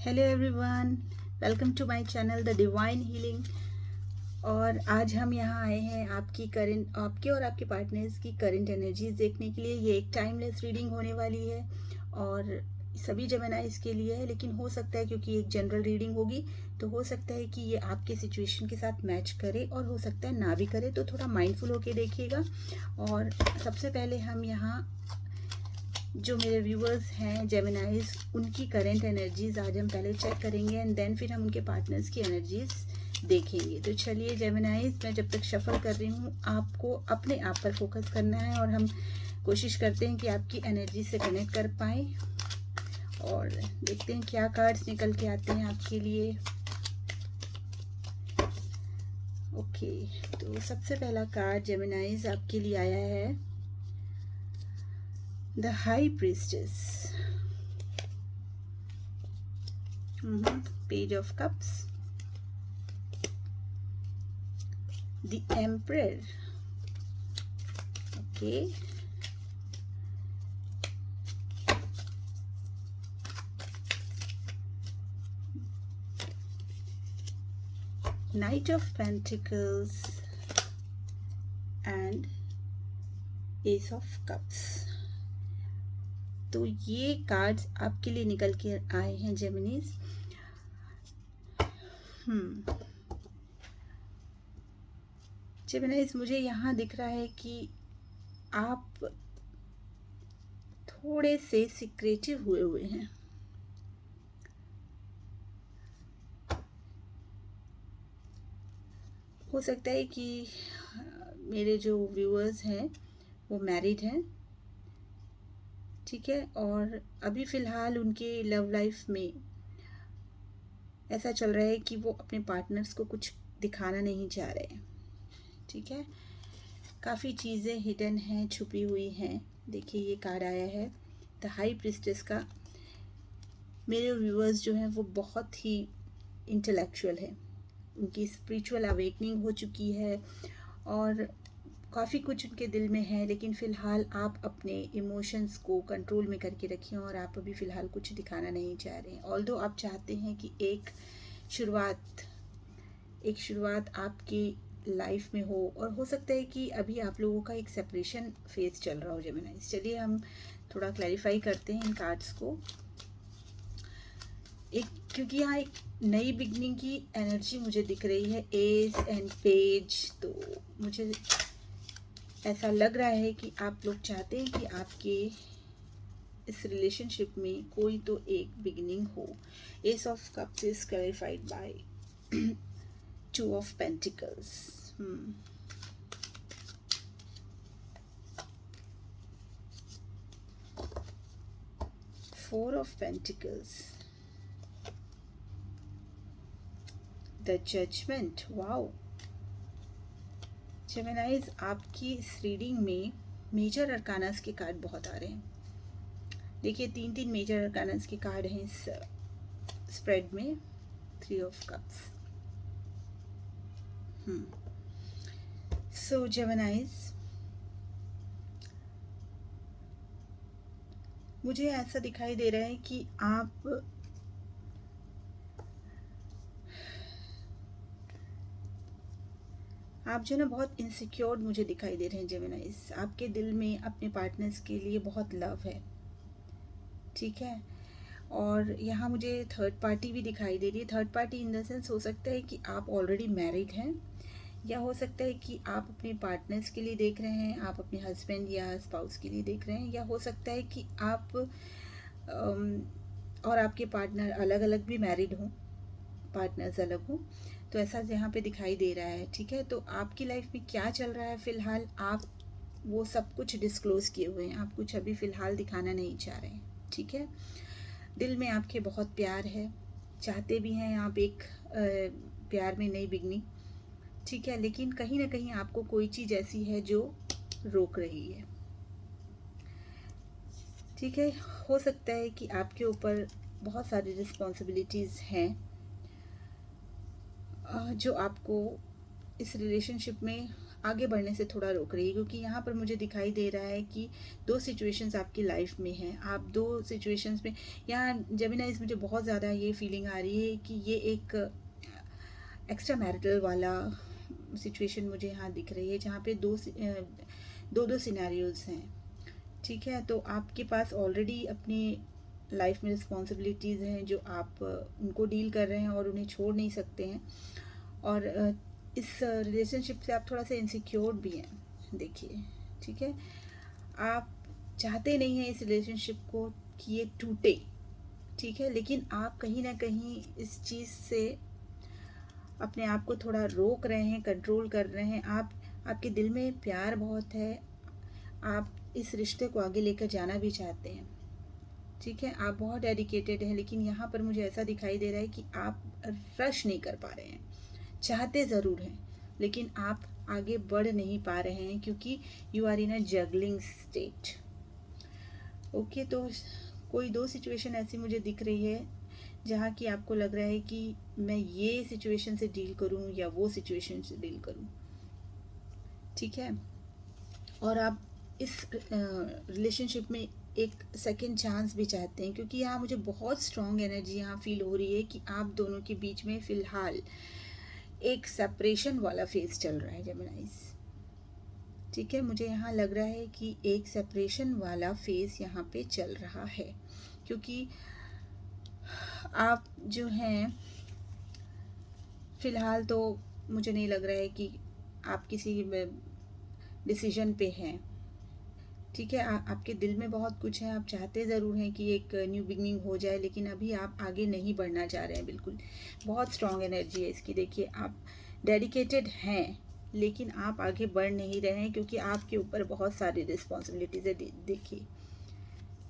Hello everyone, welcome to my channel the divine healing. और आज हम यहाँ आए हैं आपके और आपके पार्टनर्स की करंट एनर्जीज देखने के लिए। ये एक टाइमलेस रीडिंग होने वाली है और सभी जेमिनाइज के लिए है, लेकिन हो सकता है क्योंकि एक जनरल रीडिंग होगी तो हो सकता है कि ये आपके सिचुएशन के साथ मैच करे और हो सकता है ना भी करे, तो थोड़ा माइंडफुल होके देखिएगा। और सबसे पहले हम यहाँ जो मेरे व्यूअर्स हैं जेमिनाइज, उनकी करंट एनर्जीज आज हम पहले चेक करेंगे एंड देन फिर हम उनके पार्टनर्स की एनर्जीज देखेंगे। तो चलिए जेमिनाइज, मैं जब तक शफल कर रही हूँ आपको अपने आप पर फोकस करना है और हम कोशिश करते हैं कि आपकी एनर्जी से कनेक्ट कर पाएँ और देखते हैं क्या कार्ड्स निकल के आते हैं आपके लिए। ओके, तो सबसे पहला कार्ड जेमिनाइज आपके लिए आया है The High Priestess, Page of Cups, The Emperor, okay, Knight of Pentacles and Ace of Cups। तो ये कार्ड्स आपके लिए निकल के आए हैं जेमिनीज। जेमिनीज, मुझे यहाँ दिख रहा है कि आप थोड़े से सिक्रेटिव हुए हैं। हो सकता है कि मेरे जो व्यूअर्स हैं वो मैरिड हैं, ठीक है, और अभी फ़िलहाल उनके लव लाइफ में ऐसा चल रहा है कि वो अपने पार्टनर्स को कुछ दिखाना नहीं चाह रहे हैं, ठीक है। काफ़ी चीज़ें हिडन हैं, छुपी हुई हैं। देखिए ये कार्ड आया है द हाई प्रिस्टेस का। मेरे व्यूअर्स जो हैं वो बहुत ही इंटेलेक्चुअल है, उनकी स्पिरिचुअल अवेकनिंग हो चुकी है और काफ़ी कुछ उनके दिल में है, लेकिन फ़िलहाल आप अपने इमोशंस को कंट्रोल में करके रखिए और आप अभी फ़िलहाल कुछ दिखाना नहीं चाह रहे हैं। ऑल्दो आप चाहते हैं कि एक शुरुआत आपकी लाइफ में हो और हो सकता है कि अभी आप लोगों का एक सेपरेशन फेज चल रहा हो जेमिनाइज। चलिए हम थोड़ा क्लैरिफाई करते हैं इन कार्ड्स को। क्योंकि यहाँ एक नई बिगनिंग की एनर्जी मुझे दिख रही है, एस एंड पेज, तो मुझे ऐसा लग रहा है कि आप लोग चाहते हैं कि आपके इस रिलेशनशिप में कोई तो एक बिगिनिंग हो। Ace of cups is clarified by 2 of pentacles. 4 of pentacles, the judgment. Wow geminis, आपकी इस रीडिंग में मेजर अरकानास के कार्ड बहुत आ रहे हैं। देखिए 3 मेजर अरकानास के कार्ड हैं इस स्प्रेड में। 3 ऑफ कप्स। सो जेमिनाइज, मुझे ऐसा दिखाई दे रहा है कि आप जो ना बहुत इनसिक्योर मुझे दिखाई दे रहे हैं जेमिनाइज। आपके दिल में अपने पार्टनर्स के लिए बहुत लव है, ठीक है। और यहाँ मुझे थर्ड पार्टी भी दिखाई दे रही है। Third party in the sense हो सकता है कि आप ऑलरेडी मैरिड हैं, या हो सकता है कि आप अपने पार्टनर्स के लिए देख रहे हैं, आप अपने हस्बैंड या स्पाउस के लिए देख रहे हैं, या हो सकता है कि आप और आपके पार्टनर अलग अलग भी मैरिड हों, पार्टनर्स अलग हों। तो ऐसा यहाँ पे दिखाई दे रहा है, ठीक है। तो आपकी लाइफ में क्या चल रहा है फ़िलहाल, आप वो सब कुछ डिस्क्लोज़ किए हुए हैं, आप कुछ अभी फ़िलहाल दिखाना नहीं चाह रहे हैं, ठीक है। दिल में आपके बहुत प्यार है, चाहते भी हैं आप एक प्यार में नई बिगनिंग, ठीक है, लेकिन कहीं ना कहीं आपको कोई चीज़ ऐसी है जो रोक रही है, ठीक है। हो सकता है कि आपके ऊपर बहुत सारी रिस्पॉन्सिबिलिटीज़ हैं जो आपको इस रिलेशनशिप में आगे बढ़ने से थोड़ा रोक रही है, क्योंकि यहाँ पर मुझे दिखाई दे रहा है कि दो सिचुएशंस आपकी लाइफ में हैं। आप दो सिचुएशंस में, यहाँ जेमिनाइज मुझे बहुत ज़्यादा ये फीलिंग आ रही है कि ये एक एक्स्ट्रा मैरिटल वाला सिचुएशन मुझे यहाँ दिख रही है, जहाँ पे दो सिनेरियोज हैं। ठीक है, तो आपके पास ऑलरेडी अपनी लाइफ में रिस्पॉन्सिबिलिटीज़ हैं जो आप उनको डील कर रहे हैं और उन्हें छोड़ नहीं सकते हैं, और इस रिलेशनशिप से आप थोड़ा सा इनसिक्योर भी हैं। देखिए, ठीक है, आप चाहते नहीं हैं इस रिलेशनशिप को कि ये टूटे, ठीक है, लेकिन आप कहीं ना कहीं इस चीज़ से अपने आप को थोड़ा रोक रहे हैं, कंट्रोल कर रहे हैं। आपके दिल में प्यार बहुत है, आप इस रिश्ते को आगे लेकर जाना भी चाहते हैं, ठीक है, आप बहुत डेडिकेटेड हैं, लेकिन यहाँ पर मुझे ऐसा दिखाई दे रहा है कि आप रश नहीं कर पा रहे हैं। चाहते ज़रूर हैं, लेकिन आप आगे बढ़ नहीं पा रहे हैं, क्योंकि you are in a juggling state. Okay, तो कोई दो सिचुएशन ऐसी मुझे दिख रही है जहाँ की आपको लग रहा है कि मैं ये सिचुएशन से डील करूँ या वो सिचुएशन से डील करूँ, ठीक है, और आप इस रिलेशनशिप में एक सेकंड चांस भी चाहते हैं, क्योंकि यहाँ मुझे बहुत स्ट्रॉन्ग एनर्जी यहाँ फील हो रही है कि आप दोनों के बीच में फ़िलहाल एक सेपरेशन वाला फेज चल रहा है जेमिनाइज। ठीक है, मुझे यहाँ लग रहा है कि एक सेपरेशन वाला फेज यहाँ पे चल रहा है, क्योंकि आप जो हैं फ़िलहाल तो मुझे नहीं लग रहा है कि आप किसी डिसीजन पे हैं, ठीक है, आपके दिल में बहुत कुछ है, आप चाहते ज़रूर हैं कि एक न्यू बिगनिंग हो जाए, लेकिन अभी आप आगे नहीं बढ़ना चाह रहे हैं। बिल्कुल बहुत स्ट्रॉन्ग एनर्जी है इसकी। देखिए, आप डेडिकेटेड हैं, लेकिन आप आगे बढ़ नहीं रहे हैं, क्योंकि आपके ऊपर बहुत सारी रिस्पॉन्सिबिलिटीज़ है। देखिए,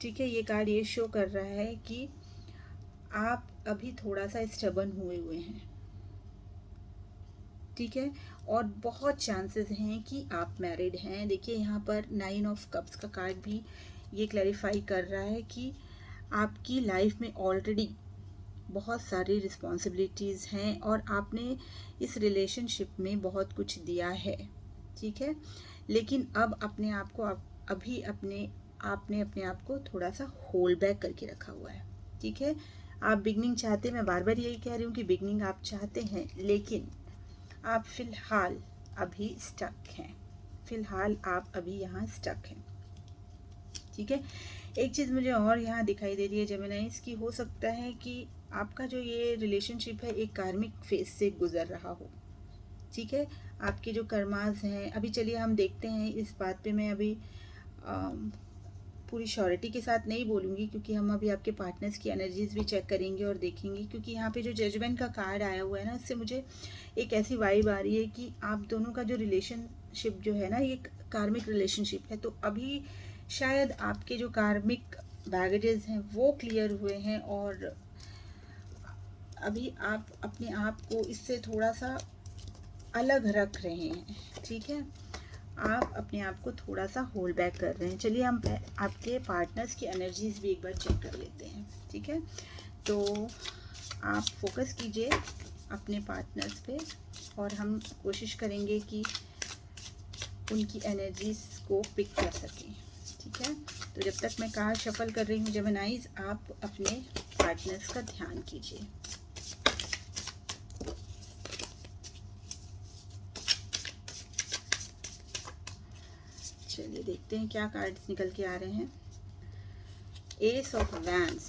ठीक है, ये कार्ड ये शो कर रहा है कि आप अभी थोड़ा सा स्टबर्न हुए हैं, ठीक है, और बहुत चांसेस हैं कि आप मैरिड हैं। देखिए, यहाँ पर 9 ऑफ कप्स का कार्ड भी ये क्लैरिफाई कर रहा है कि आपकी लाइफ में ऑलरेडी बहुत सारी रिस्पॉन्सिबिलिटीज़ हैं और आपने इस रिलेशनशिप में बहुत कुछ दिया है, ठीक है, लेकिन अब अपने आप को अभी आपने अपने आप को थोड़ा सा होल्ड बैक करके रखा हुआ है, ठीक है। आप बिगनिंग चाहते हैं, मैं बार बार यही कह रही हूँ कि बिगनिंग आप चाहते हैं, लेकिन आप फ़िलहाल अभी स्टक हैं, फ़िलहाल आप अभी यहाँ स्टक हैं, ठीक है। एक चीज़ मुझे और यहाँ दिखाई दे रही है जेमिनाइज की, हो सकता है कि आपका जो ये रिलेशनशिप है एक कार्मिक फेज से गुजर रहा हो, ठीक है। आपके जो कर्मास हैं, अभी चलिए हम देखते हैं इस बात पे। मैं अभी पूरी श्योरिटी के साथ नहीं बोलूँगी, क्योंकि हम अभी आपके पार्टनर्स की एनर्जीज भी चेक करेंगे और देखेंगे, क्योंकि यहाँ पे जो जजमेंट का कार्ड आया हुआ है ना, इससे मुझे एक ऐसी वाइब आ रही है कि आप दोनों का जो रिलेशनशिप जो है ना, ये कार्मिक रिलेशनशिप है। तो अभी शायद आपके जो कार्मिक बैगेजेस हैं वो क्लियर हुए हैं, और अभी आप अपने आप को इससे थोड़ा सा अलग रख रहे हैं, ठीक है। आप अपने आप को थोड़ा सा होल्ड बैक कर रहे हैं। चलिए हम आपके पार्टनर्स की एनर्जीज भी एक बार चेक कर लेते हैं, ठीक है। तो आप फोकस कीजिए अपने पार्टनर्स पे, और हम कोशिश करेंगे कि उनकी एनर्जीज को पिक कर सकें, ठीक है। तो जब तक मैं कार्ड शफल कर रही हूँ जेमिनाइज, आप अपने पार्टनर्स का ध्यान कीजिए। चलिए देखते हैं क्या कार्ड्स निकल के आ रहे हैं। S of wands,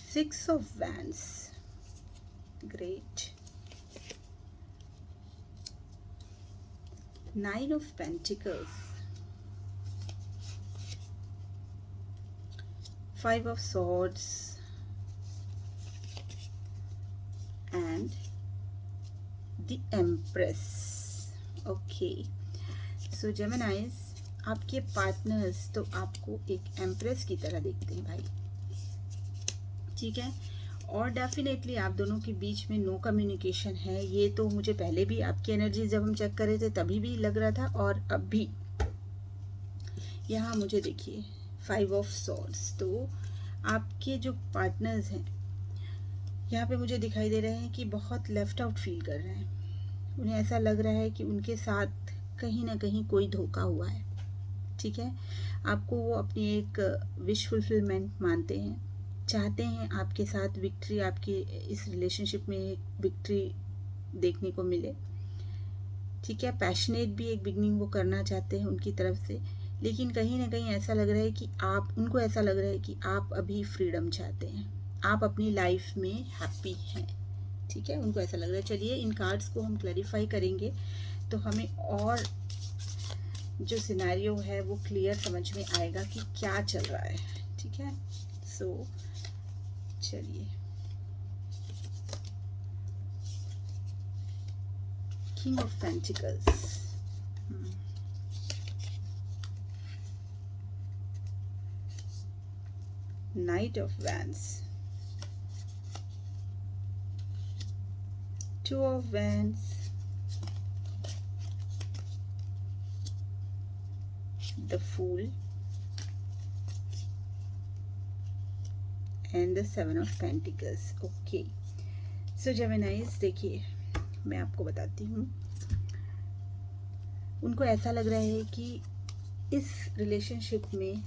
6 of wands, great, 9 of pentacles, 5 of swords and the empress. Okay, सो जेमिनाइज, आपके पार्टनर्स तो आपको एक एम्प्रेस की तरह देखते हैं भाई, ठीक है, और डेफिनेटली आप दोनों के बीच में नो कम्युनिकेशन है। ये तो मुझे पहले भी आपकी एनर्जी जब हम चेक कर रहे थे तभी भी लग रहा था, और अब भी यहाँ मुझे देखिए 5 ऑफ सॉर्ड्स। तो आपके जो पार्टनर्स हैं यहाँ पे मुझे दिखाई दे रहे हैं कि बहुत लेफ्ट आउट फील कर रहे हैं। उन्हें ऐसा लग रहा है कि उनके साथ कहीं ना कहीं कोई धोखा हुआ है। ठीक है, आपको वो अपनी एक विश फुलफिलमेंट मानते हैं, चाहते हैं आपके साथ विक्ट्री, आपकी इस रिलेशनशिप में एक विक्ट्री देखने को मिले। ठीक है, पैशनेट भी एक बिगनिंग वो करना चाहते हैं उनकी तरफ से, लेकिन कहीं ना कहीं ऐसा लग रहा है कि उनको ऐसा लग रहा है कि आप अभी फ्रीडम चाहते हैं, आप अपनी लाइफ में हैप्पी हैं। ठीक है, उनको ऐसा लग रहा है। चलिए इन कार्ड्स को हम क्लैरिफाई करेंगे तो हमें और जो सिनेरियो है वो क्लियर समझ में आएगा कि क्या चल रहा है। ठीक है, सो चलिए, king of pentacles, night of wands, two of wands, the Fool, and the Seven of Pentacles. Okay, so Geminis, देखिए मैं आपको बताती हूँ, उनको ऐसा लग रहा है कि इस रिलेशनशिप में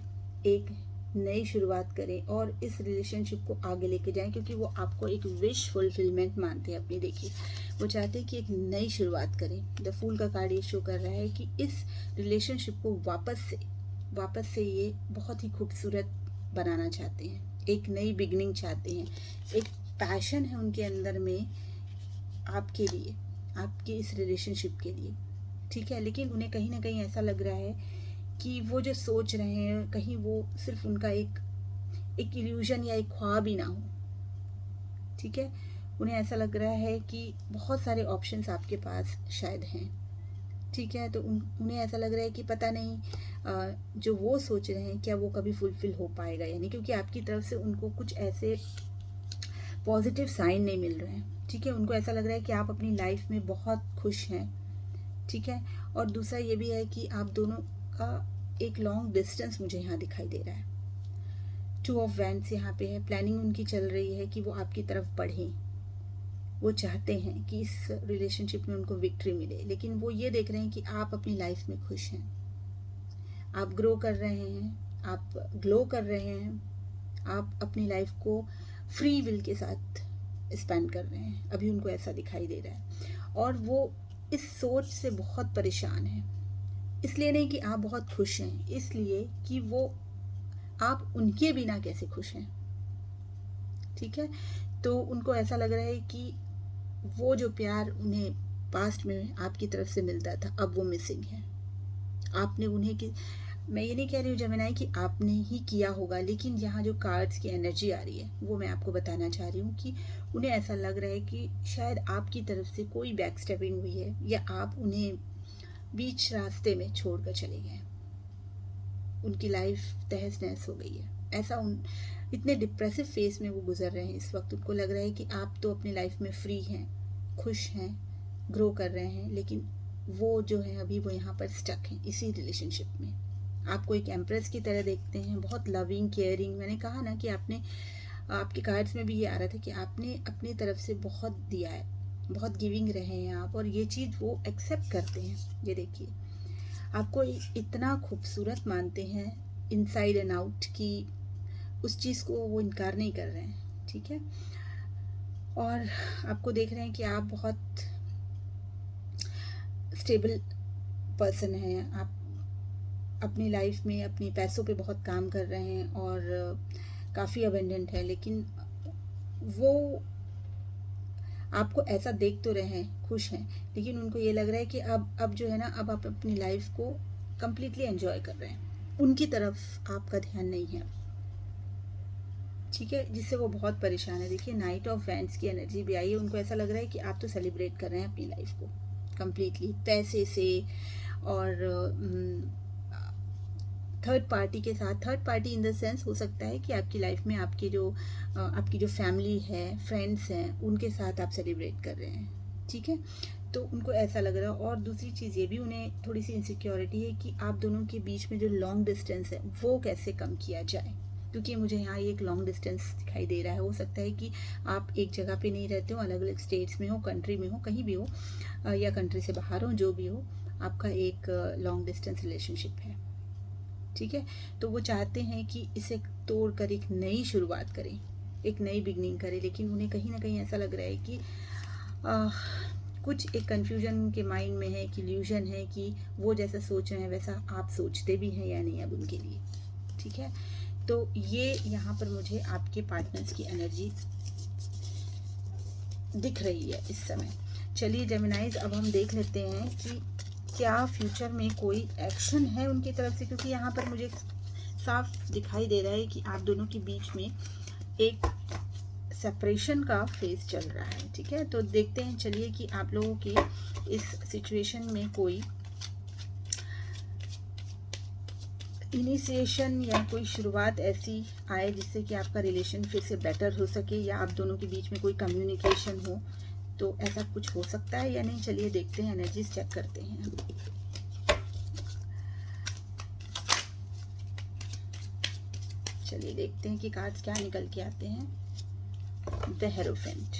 एक नई शुरुआत करें और इस रिलेशनशिप को आगे लेके जाएं, क्योंकि वो आपको एक विश फुलफिलमेंट मानते हैं अपनी। देखिए वो चाहते हैं कि एक नई शुरुआत करें। द फूल का कार्ड ये शो कर रहा है कि इस रिलेशनशिप को वापस से ये बहुत ही खूबसूरत बनाना चाहते हैं, एक नई बिगनिंग चाहते हैं, एक पैशन है उनके अंदर में आपके लिए, आपके इस रिलेशनशिप के लिए। ठीक है, लेकिन उन्हें कहीं ना कहीं ऐसा लग रहा है कि वो जो सोच रहे हैं कहीं वो सिर्फ उनका एक इल्यूजन या एक ख्वाब ही ना हो। ठीक है, उन्हें ऐसा लग रहा है कि बहुत सारे ऑप्शंस आपके पास शायद हैं। ठीक है, तो उन्हें ऐसा लग रहा है कि पता नहीं जो वो सोच रहे हैं क्या वो कभी फुलफिल हो पाएगा या नहीं, क्योंकि आपकी तरफ से उनको कुछ ऐसे पॉजिटिव साइन नहीं मिल रहे हैं। ठीक है, उनको ऐसा लग रहा है कि आप अपनी लाइफ में बहुत खुश हैं। ठीक है, और दूसरा ये भी है कि आप दोनों का एक लॉन्ग डिस्टेंस मुझे यहाँ दिखाई दे रहा है। टू ऑफ वैंड्स यहाँ पे है, प्लानिंग उनकी चल रही है कि वो आपकी तरफ बढ़ें, वो चाहते हैं कि इस रिलेशनशिप में उनको विक्ट्री मिले, लेकिन वो ये देख रहे हैं कि आप अपनी लाइफ में खुश हैं, आप ग्रो कर रहे हैं, आप ग्लो कर रहे हैं, आप अपनी लाइफ को फ्री विल के साथ स्पेंड कर रहे हैं। अभी उनको ऐसा दिखाई दे रहा है और वो इस सोच से बहुत परेशान है। इसलिए नहीं कि आप बहुत खुश हैं, इसलिए कि वो आप उनके बिना कैसे खुश हैं। ठीक है, तो उनको ऐसा लग रहा है कि वो जो प्यार उन्हें पास्ट में आपकी तरफ से मिलता था अब वो मिसिंग है। आपने उन्हें मैं ये नहीं कह रही हूँ जेमिनी कि आपने ही किया होगा, लेकिन यहाँ जो कार्ड्स की एनर्जी आ रही है वो मैं आपको बताना चाह रही हूँ कि उन्हें ऐसा लग रहा है कि शायद आपकी तरफ से कोई बैक स्टेपिंग हुई है या आप उन्हें बीच रास्ते में छोड़कर चले गए, उनकी लाइफ तहस नहस हो गई है। ऐसा इतने डिप्रेसिव फेस में वो गुजर रहे हैं इस वक्त। उनको लग रहा है कि आप तो अपनी लाइफ में फ्री हैं, खुश हैं, ग्रो कर रहे हैं, लेकिन वो जो है अभी वो यहाँ पर स्टक हैं इसी रिलेशनशिप में। आपको एक एम्प्रेस की तरह देखते हैं, बहुत लविंग केयरिंग। मैंने कहा ना कि आपके कार्ड्स में भी ये आ रहा था कि आपने अपनी तरफ से बहुत दिया है, बहुत गिविंग रहे हैं आप, और ये चीज़ वो एक्सेप्ट करते हैं। ये देखिए आपको इतना खूबसूरत मानते हैं इनसाइड एंड आउट कि उस चीज़ को वो इनकार नहीं कर रहे हैं। ठीक है, और आपको देख रहे हैं कि आप बहुत स्टेबल पर्सन हैं, आप अपनी लाइफ में अपने पैसों पे बहुत काम कर रहे हैं और काफ़ी अबेंडेंट है, लेकिन वो आपको ऐसा देख तो रहे हैं खुश हैं, लेकिन उनको ये लग रहा है कि अब जो है ना, अब आप अपनी लाइफ को कंप्लीटली एंजॉय कर रहे हैं, उनकी तरफ आपका ध्यान नहीं है। ठीक है, जिससे वो बहुत परेशान है। देखिए नाइट ऑफ वैंड्स की एनर्जी भी आई है, उनको ऐसा लग रहा है कि आप तो सेलिब्रेट कर रहे हैं अपनी लाइफ को कंप्लीटली पैसे से और थर्ड पार्टी के साथ। Third party in the sense हो सकता है कि आपकी लाइफ में आपकी जो फैमिली है, फ्रेंड्स हैं, उनके साथ आप सेलिब्रेट कर रहे हैं। ठीक है, तो उनको ऐसा लग रहा है। और दूसरी चीज़ ये भी उन्हें थोड़ी सी इनसिक्योरिटी है कि आप दोनों के बीच में जो लॉन्ग डिस्टेंस है वो कैसे कम किया जाए। क्योंकि मुझे यहाँ एक लॉन्ग डिस्टेंस दिखाई दे रहा है। हो सकता है कि आप एक जगह पे नहीं रहते हो, अलग अलग स्टेट्स में हो, कंट्री में हो, कहीं भी हो, या कंट्री से बाहर हो, जो भी हो, आपका एक लॉन्ग डिस्टेंस रिलेशनशिप है, ठीक है। तो वो चाहते हैं कि इसे तोड़कर एक नई शुरुआत करें, एक नई बिगनिंग करें, लेकिन उन्हें कहीं ना कहीं ऐसा लग रहा है कि कुछ एक कन्फ्यूजन के माइंड में है, कि इल्यूजन है कि वो जैसा सोच रहे हैं वैसा आप सोचते भी हैं या नहीं अब उनके लिए, ठीक है। तो ये यहाँ पर मुझे आपके पार्टनर्स की एनर्जी दिख रही है इस समय। चलिए जेमिनाइज, अब हम देख लेते हैं कि क्या फ्यूचर में कोई एक्शन है उनकी तरफ से, क्योंकि यहाँ पर मुझे साफ दिखाई दे रहा है कि आप दोनों के बीच में एक सेपरेशन का फेज चल रहा है, ठीक है। तो देखते हैं चलिए कि आप लोगों के इस सिचुएशन में कोई इनिशिएशन या कोई शुरुआत ऐसी आए जिससे कि आपका रिलेशन फिर से बेटर हो सके, या आप दोनों के बीच में कोई कम्युनिकेशन हो। तो ऐसा कुछ हो सकता है या नहीं, चलिए देखते हैं, एनर्जीज चेक करते हैं। चलिए देखते हैं कि कार्ड्स क्या निकल के आते हैं। The Hierophant,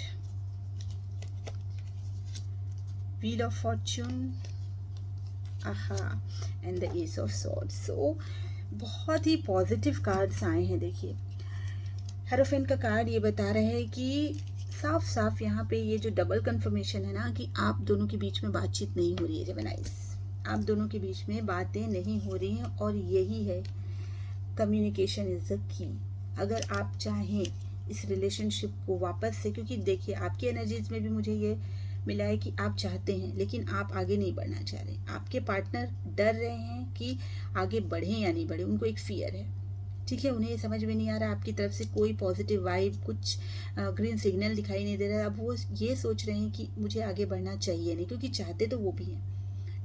wheel of fortune, aha, and the ace of swords. So बहुत ही पॉजिटिव कार्ड्स आए हैं। देखिए हेरोफेंट का कार्ड ये बता रहा है कि साफ साफ यहाँ पे ये जो डबल कंफर्मेशन है ना, कि आप दोनों के बीच में बातचीत नहीं हो रही है जेमिनाइज, आप दोनों के बीच में बातें नहीं हो रही हैं, और यही है कम्युनिकेशन इज द की। अगर आप चाहें इस रिलेशनशिप को वापस से, क्योंकि देखिए आपकी एनर्जीज में भी मुझे ये मिला है कि आप चाहते हैं लेकिन आप आगे नहीं बढ़ना चाह रहे, आपके पार्टनर डर रहे हैं कि आगे बढ़ें या नहीं बढ़े, उनको एक फियर है, ठीक है। उन्हें ये समझ में नहीं आ रहा आपकी तरफ से कोई पॉजिटिव वाइब, कुछ ग्रीन सिग्नल दिखाई नहीं दे रहा है। अब वो ये सोच रहे हैं कि मुझे आगे बढ़ना चाहिए नहीं, क्योंकि चाहते तो वो भी हैं,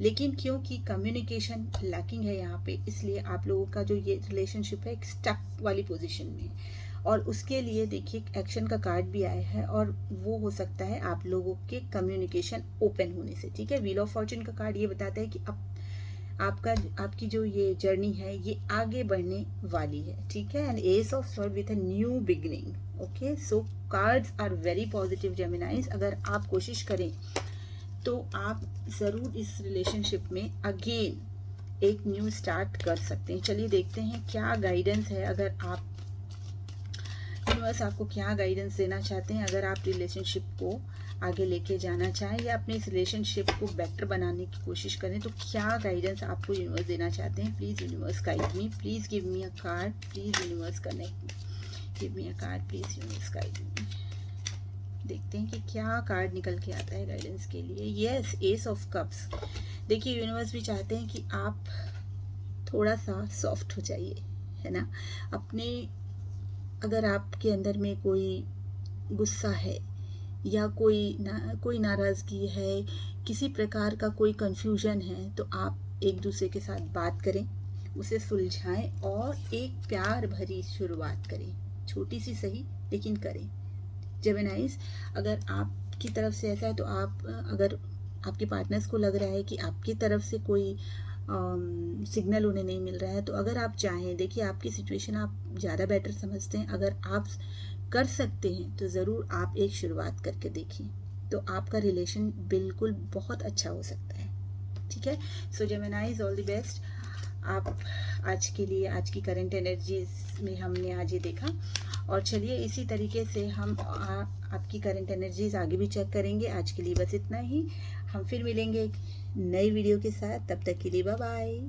लेकिन क्योंकि कम्युनिकेशन लैकिंग है यहाँ पे, इसलिए आप लोगों का जो ये रिलेशनशिप है एक स्टक वाली पोजीशन में है। और उसके लिए देखिए एक्शन का कार्ड भी आया है, और वो हो सकता है आप लोगों के कम्युनिकेशन ओपन होने से, ठीक है। व्हील ऑफ फॉर्च्यून का कार्ड ये बताता है कि अब आपकी जो ये जर्नी है ये आगे बढ़ने वाली है, ठीक है। And ace of swords with a new beginning, okay. So cards are very positive geminis. अगर आप कोशिश करें तो आप ज़रूर इस रिलेशनशिप में अगेन एक न्यू स्टार्ट कर सकते हैं। चलिए देखते हैं क्या गाइडेंस है, अगर आप यूनिवर्स आपको क्या गाइडेंस देना चाहते हैं, अगर आप रिलेशनशिप को आगे लेके जाना चाहें या अपने इस रिलेशनशिप को बेटर बनाने की कोशिश करें, तो क्या गाइडेंस आपको यूनिवर्स देना चाहते हैं। Please universe guide me, please give me a card, please universe connect, give me a card, please universe guide me. देखते हैं कि क्या कार्ड निकल के आता है गाइडेंस के लिए। Yes, S of cups. देखिए यूनिवर्स भी चाहते हैं कि आप थोड़ा सा सॉफ्ट हो जाइए, है ना। अपने अगर आपके अंदर में कोई गुस्सा है या कोई नाराज़गी है, किसी प्रकार का कोई कंफ्यूजन है, तो आप एक दूसरे के साथ बात करें, उसे सुलझाएं और एक प्यार भरी शुरुआत करें, छोटी सी सही लेकिन करें। जेमिनाइज, अगर आपकी तरफ से ऐसा है तो आप, अगर आपके पार्टनर्स को लग रहा है कि आपकी तरफ से कोई सिग्नल उन्हें नहीं मिल रहा है, तो अगर आप चाहें, देखिए आपकी सिचुएशन आप ज़्यादा बेटर समझते हैं, अगर आप कर सकते हैं तो ज़रूर आप एक शुरुआत करके देखिए, तो आपका रिलेशन बिल्कुल बहुत अच्छा हो सकता है, ठीक है। सो जेमिनाइज, ऑल द बेस्ट। आप आज के लिए, आज की करंट एनर्जीज में हमने आज ये देखा, और चलिए इसी तरीके से हम आपकी करंट एनर्जीज आगे भी चेक करेंगे। आज के लिए बस इतना ही, हम फिर मिलेंगे एक नई वीडियो के साथ, तब तक के लिए बाय बाय।